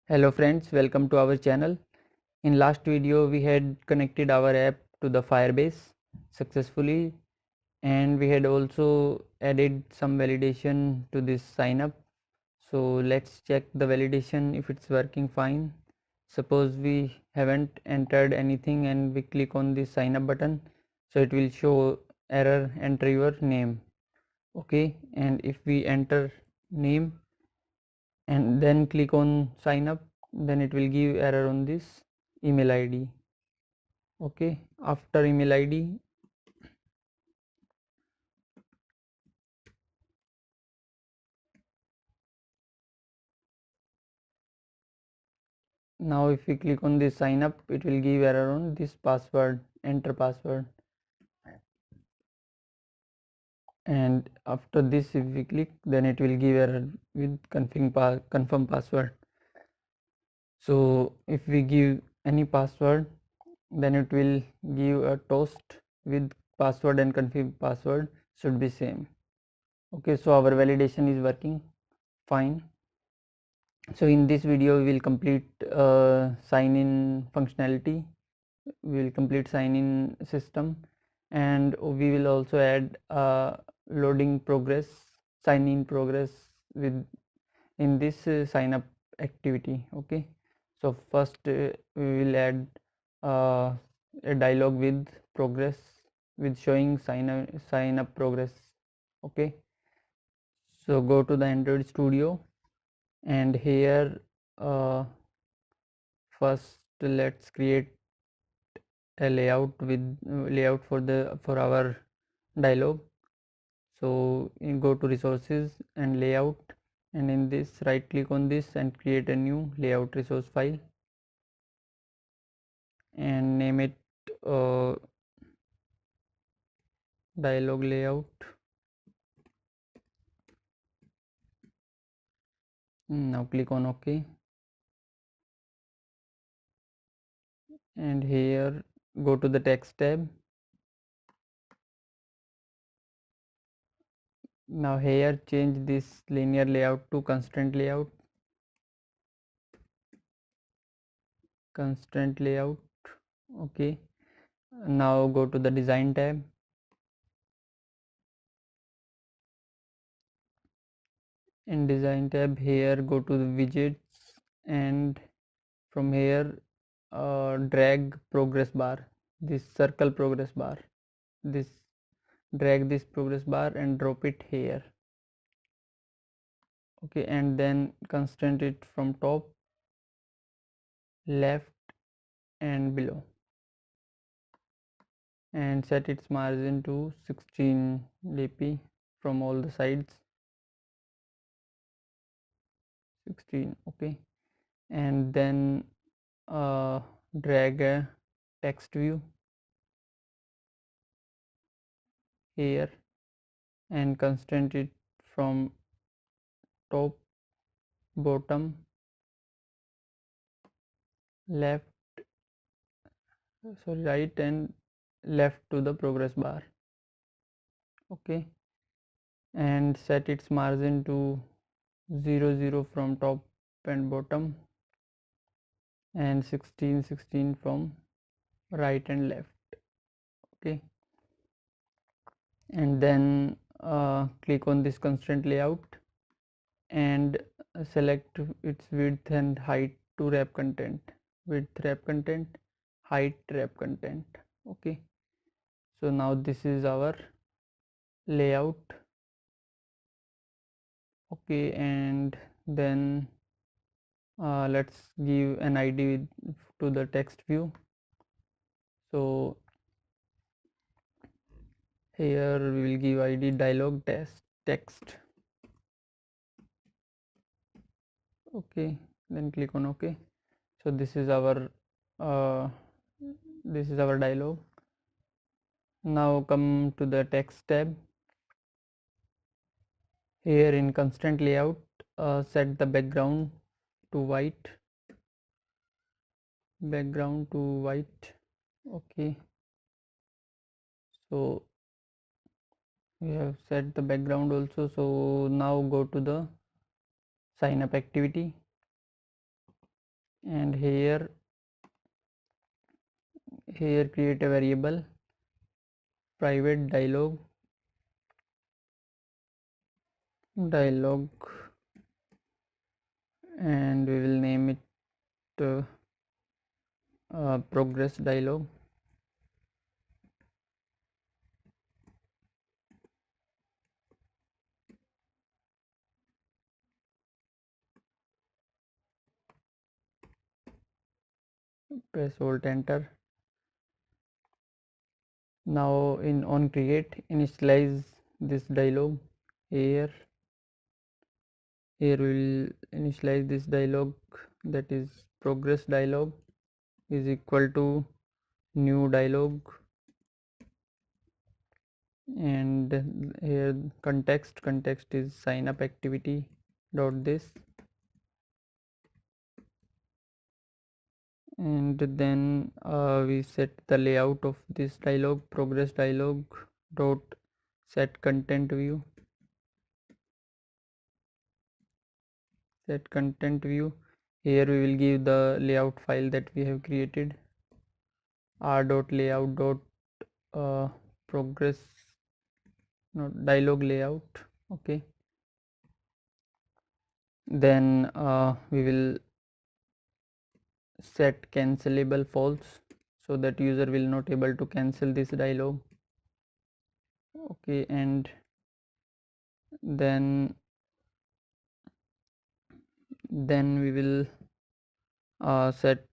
Hello friends, welcome to our channel. In last video we had connected our app to the Firebase successfully, and we had also added some validation to this sign up. So let's check the validation if it's working fine. Suppose we haven't entered anything and we click on the sign up button, so it will show error, enter your name. Okay, and if we enter name and then click on sign up, then it will give error on this email id. Okay, after email id, now if we click on this sign up, it will give error on this password, enter password. And after this, if we click, then it will give error with confirm password. So if we give any password, then it will give a toast with password and confirm password should be same. Okay, so our validation is working fine. So in this video we will complete sign in functionality, we will complete sign in system, and we will also add loading progress, sign in progress with in this sign up activity. Okay, so first we will add uh, a dialog with progress, with showing sign up progress. Okay, so go to the Android Studio, and here first let's create a layout with layout for our dialog. So you go to resources and layout, and in this right click on this and create a new layout resource file and name it uh, dialog layout. Now click on OK, and here go to the text tab. Now here change this linear layout to constraint layout. Okay, now go to the design tab. In design tab, here go to the widgets, and from here drag progress bar, this circle progress bar, this drag this progress bar and drop it here. Okay, and then constraint it from top, left and below, and set its margin to 16 dp from all the sides, 16. Okay, and then drag a text view here and constraint it from top, bottom, left, sorry, right and left to the progress bar. Okay, and set its margin to 0 0 from top and bottom, and 16 16 from right and left. Okay, and then click on this constraint layout and select its width and height to wrap content, width wrap content, height wrap content. Okay, so now this is our layout. Okay, and then let's give an id to the text view. So here we will give id dialog test text. Okay, then click on OK. So this is our dialog. Now come to the text tab. Here in constraint layout, set the background to white, Okay, so we have set the background also. So now go to the sign up activity. and here create a variable private dialog, and we will name it progress dialog. Press alt enter. Now in on create, initialize this dialog. Here we will initialize this dialog, that is progress dialog is equal to new dialog, and here context is sign up activity dot this, and then we set the layout of this dialog, progress dialog dot set content view. Here we will give the layout file that we have created, r.layout progress no dialog layout. Okay, then we will set cancelable false, so that user will not able to cancel this dialog. Okay, and then we will set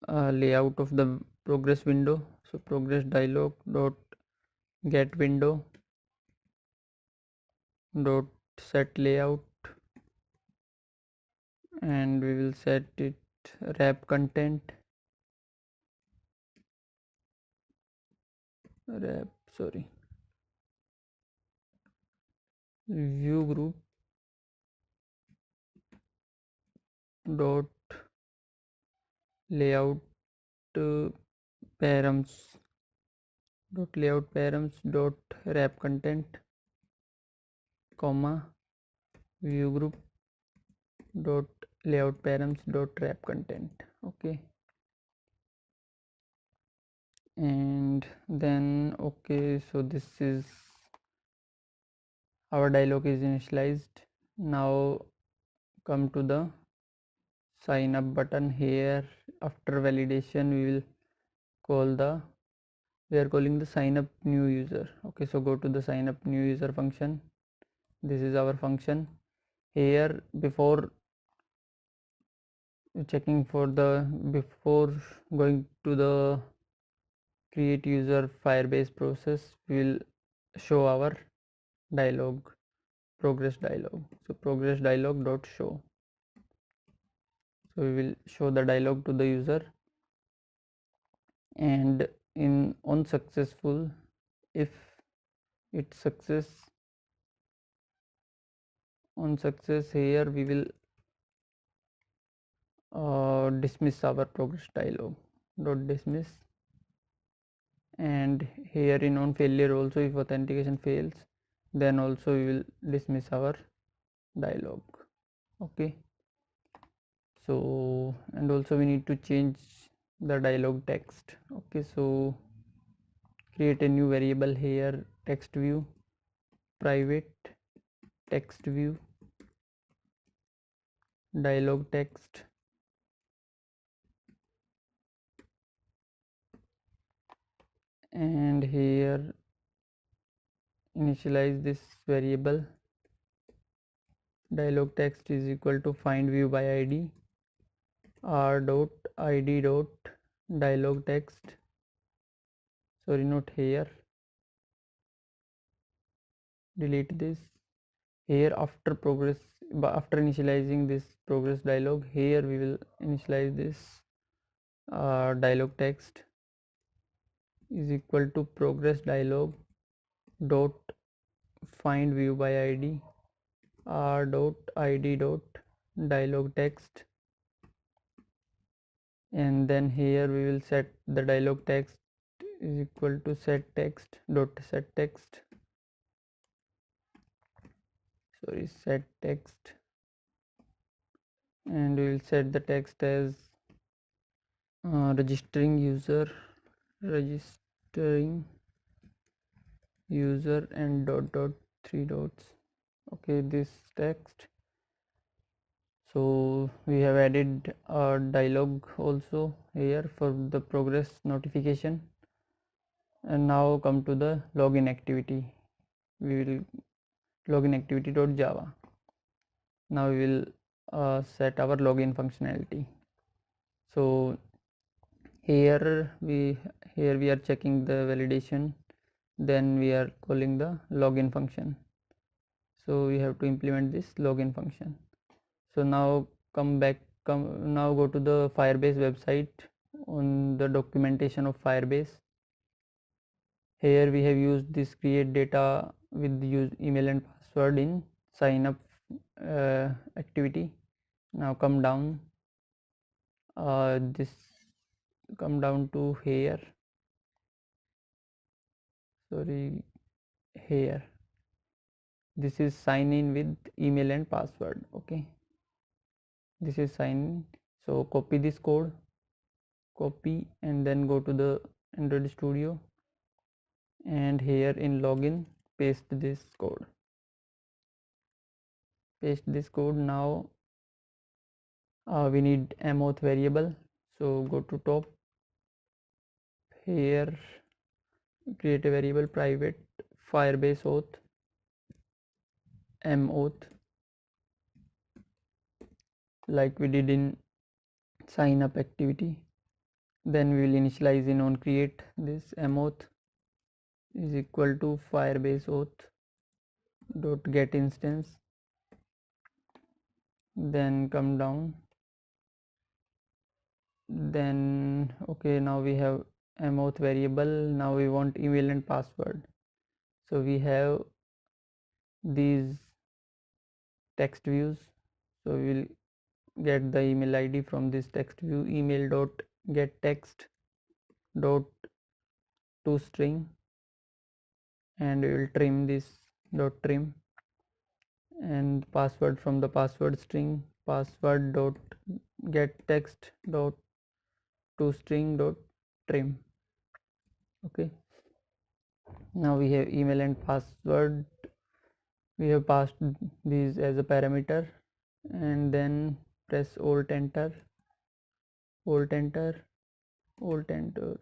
layout of the progress window. So progress dialog dot get window dot set layout, and we will set it wrap content wrap sorry view group dot layout params dot wrap content, comma view group dot layout params dot wrap content. Okay, and then okay, so this is our dialog is initialized. Now come to the sign up button. Here after validation we are calling the sign up new user. Okay, so go to the sign up new user function. This is our function. Here before going to the create user Firebase process, we will show our dialog, progress dialog. So progress dialog dot show. So we will show the dialog to the user, and in on successful, if it's success, here we will dismiss our progress dialog dot dismiss, and here in on failure also, if authentication fails, then also we will dismiss our dialog. Okay, so and also we need to change the dialog text. Okay, so create a new variable here, text view, private text view dialog text, and here initialize this variable dialog text is equal to find view by id, r dot id dot dialog text, sorry not here, delete this. Here after initializing this progress dialog, here we will initialize this dialog text is equal to progress dialog dot find view by id, r dot id dot dialog text, and then here we will set the dialog text is equal to set text dot set text, sorry set text, and we will set the text as registering user and dot dot three dots. Okay, this text. So we have added a dialog also here for the progress notification. And now come to the login activity. We will login activity.java. Now we will set our login functionality. So here we are checking the validation, then we are calling the login function. So we have to implement this login function. So now now go to the Firebase website. On the documentation of Firebase, here we have used this create data with use email and password in sign up activity. Now this come down to here, sorry, here this is sign in with email and password. Okay, this is sign in. So copy this code, copy, and then go to the Android Studio, and here in login paste this code. Now we need mauth variable. So go to top, here create a variable private Firebase auth mauth, like we did in sign up activity. Then we will initialize in on create. This mauth is equal to Firebase auth dot get instance. Then come down, then okay, now we have mauth variable. Now we want email and password. So we have these text views. So we will get the email ID from this text view, email dot get text dot to string, and we will trim this dot trim, and password from the password string, password dot get text dot to string dot trim. Okay, now we have email and password. We have passed these as a parameter, and then press alt enter, alt enter, alt enter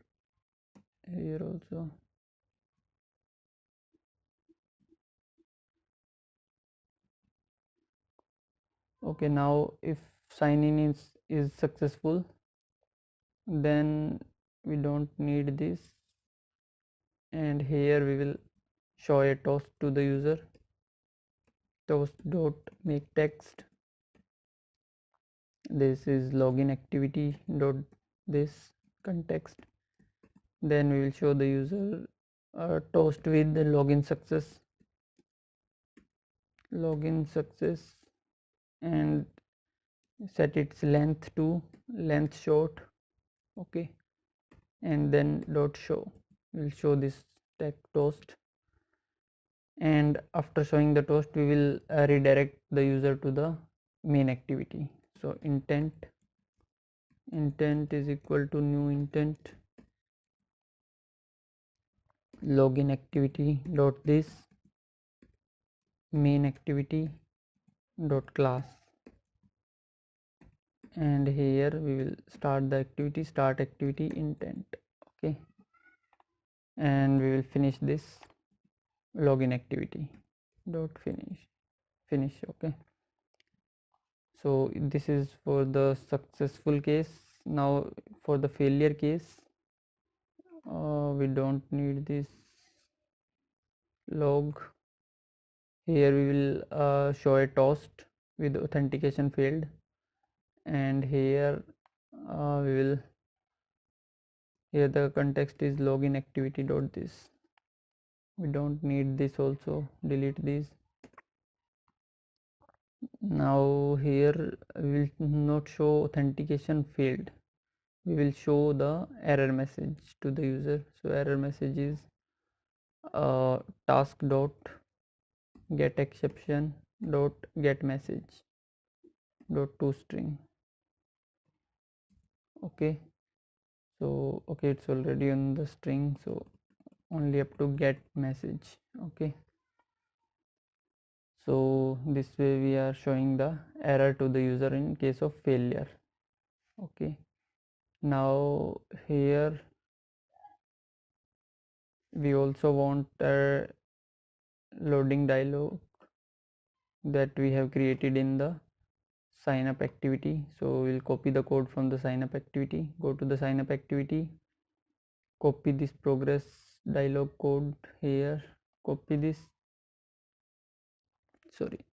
here also. Okay, now if sign in is successful, then we don't need this, and here we will show a toast to the user, toast dot make text. This is login activity dot this context. Then we will show the user toast with the login success, and set its length to length short. Okay, and then dot show will show this text toast, and after showing the toast we will redirect the user to the main activity. So intent is equal to new intent login activity dot this main activity dot class, and here we will start the activity, start activity intent. Okay, and we will finish this login activity dot finish. Okay, so this is for the successful case. Now for the failure case, we don't need this log. Here we will show a toast with authentication failed, and here we will, here the context is login activity dot this. We don't need this also, delete this. Now here we will not show authentication failed, we will show the error message to the user. So error message is task dot get exception dot get message dot to string. Okay, So okay, it's already on the string, so only up to get message. Okay, so this way we are showing the error to the user in case of failure. Okay, now here we also want a loading dialog that we have created in the sign up activity. So we'll copy the code from the sign up activity, go to the sign up activity, copy this progress dialog code here, copy this, sorry,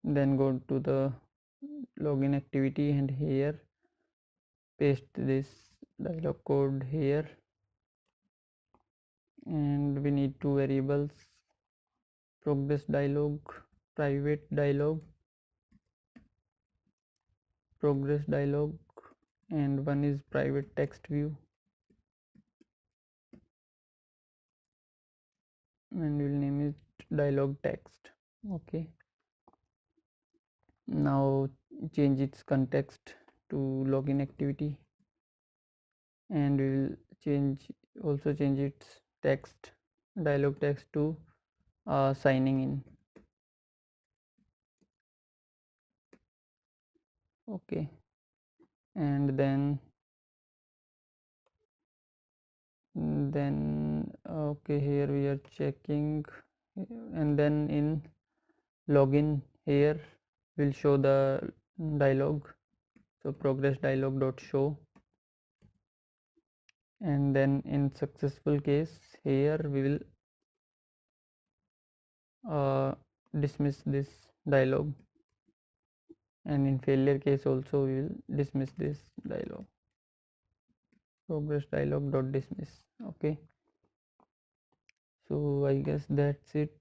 then go to the login activity and here paste this dialog code here, and we need two variables, progress dialog, private dialog, progress dialog, and one is private text view, and we'll name it dialog text. Okay, now change its context to login activity, and we will change its text, dialog text to signing in. Okay, and then okay, here we are checking, and then in login here will show the dialog, so progress dialog dot show, and then in successful case here we will dismiss this dialog, and in failure case also we will dismiss this dialog, progress dialog dot dismiss. Okay, so I guess that's it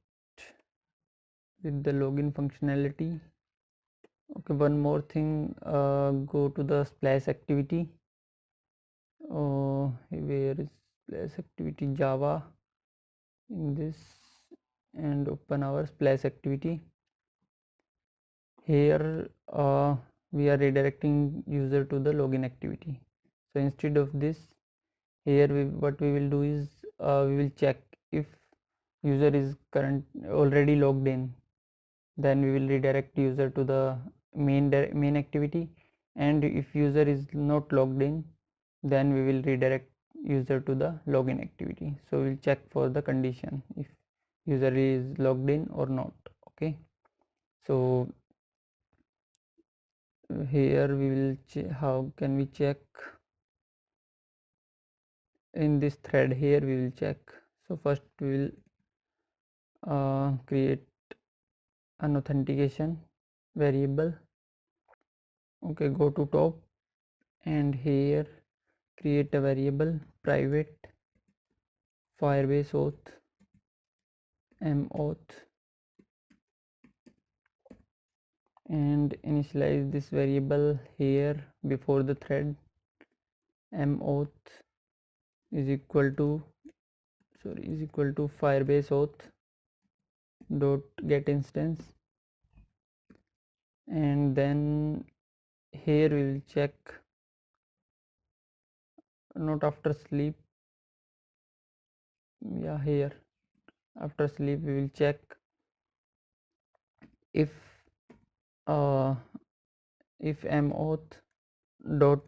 with the login functionality. Okay, one more thing, go to the splash activity. Where is splash activity? Java, in this, and open our splash activity. Here we are redirecting user to the login activity. So instead of this, here what we will do is we will check if user is already logged in, then we will redirect user to the main activity, and if user is not logged in, then we will redirect user to the login activity. So we'll check for the condition if user is logged in or not. Okay, so here we will how can we check? In this thread here we will check. So first we will create an authentication variable. Okay, go to top, and here create a variable private firebase auth mauth, and initialize this variable here before the thread. Mauth is equal to firebase auth dot get instance, and then here we will check, not after sleep, yeah, here after sleep we will check if uh, if mauth dot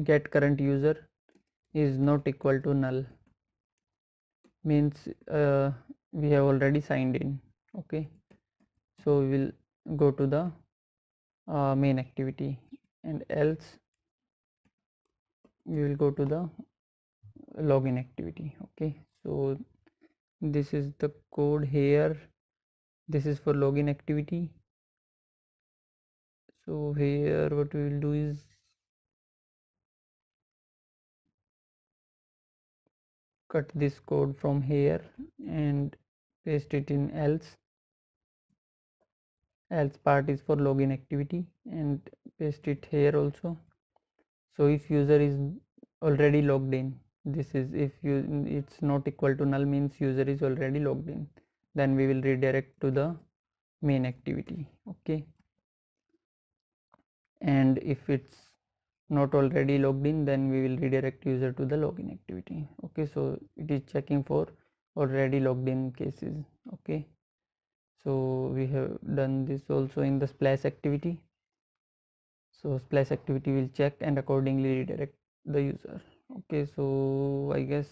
get current user is not equal to null, means we have already signed in. Okay, so we will go to the main activity, and else we will go to the login activity. Okay, so this is the code here, this is for login activity. So here what we will do is cut this code from here and paste it in else part is for login activity, and paste it here also. So if user is already logged in, this is if you it's not equal to null, means user is already logged in, then we will redirect to the main activity. Okay, and if it's not already logged in, then we will redirect user to the login activity. Okay, so it is checking for already logged in cases. Okay, so we have done this also in the splash activity. So splash activity will check and accordingly redirect the user. Okay, so I guess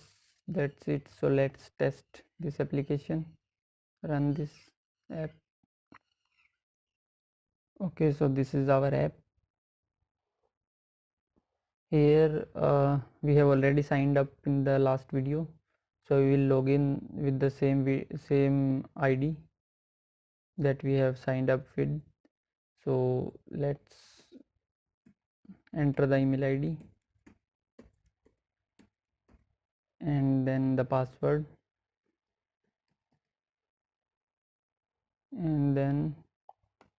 that's it. So let's test this application, run this app. Okay, so this is our app. Here we have already signed up in the last video, so we will log in with the same ID that we have signed up with. So let's enter the email ID and then the password, and then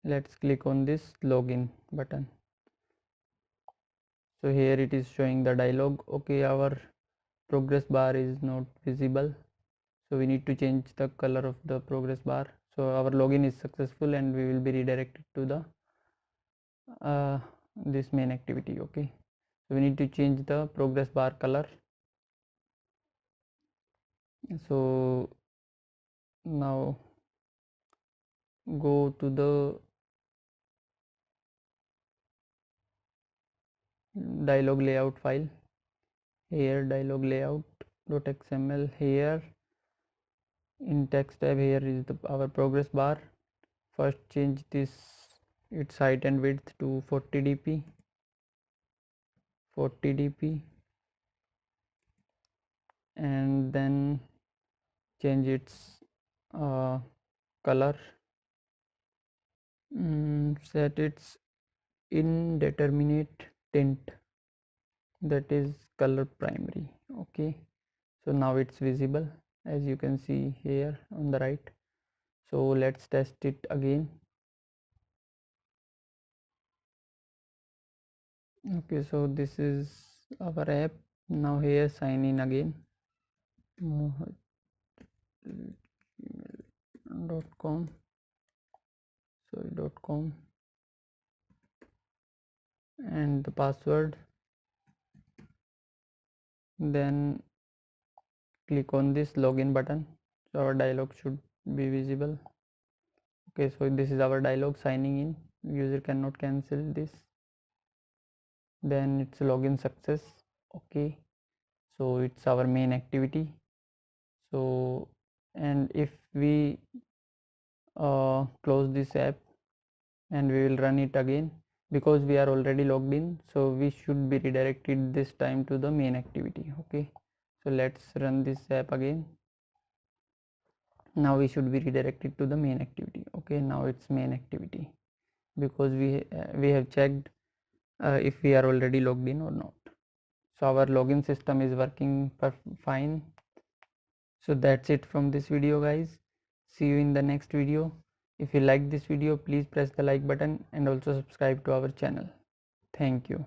let's click on this login button. So here it is showing the dialog. Okay, our progress bar is not visible, so we need to change the color of the progress bar. So our login is successful and we will be redirected to the this main activity. Okay, so we need to change the progress bar color. So now go to the dialog layout file. Here dialog layout.xml. Here in text tab, here is our progress bar. First change this its height and width to 40 dp, and then change its color. Set its indeterminate tint, that is color primary. Okay, so now it's visible as you can see here on the right. So let's test it again. Okay, so this is our app. Now here sign in again, mohat.com, sorry.com, and the password. Then click on this login button, so our dialog should be visible. Okay, so this is our dialog signing in, user cannot cancel this, then it's login success. Okay, so it's our main activity. So and if we close this app and we will run it again, because we are already logged in, so we should be redirected this time to the main activity. Okay, so let's run this app again. Now we should be redirected to the main activity. Okay, now it's main activity, because we have checked if we are already logged in or not. So our login system is working fine. So that's it from this video, guys. See you in the next video. If you like this video, please press the like button and also subscribe to our channel. Thank you.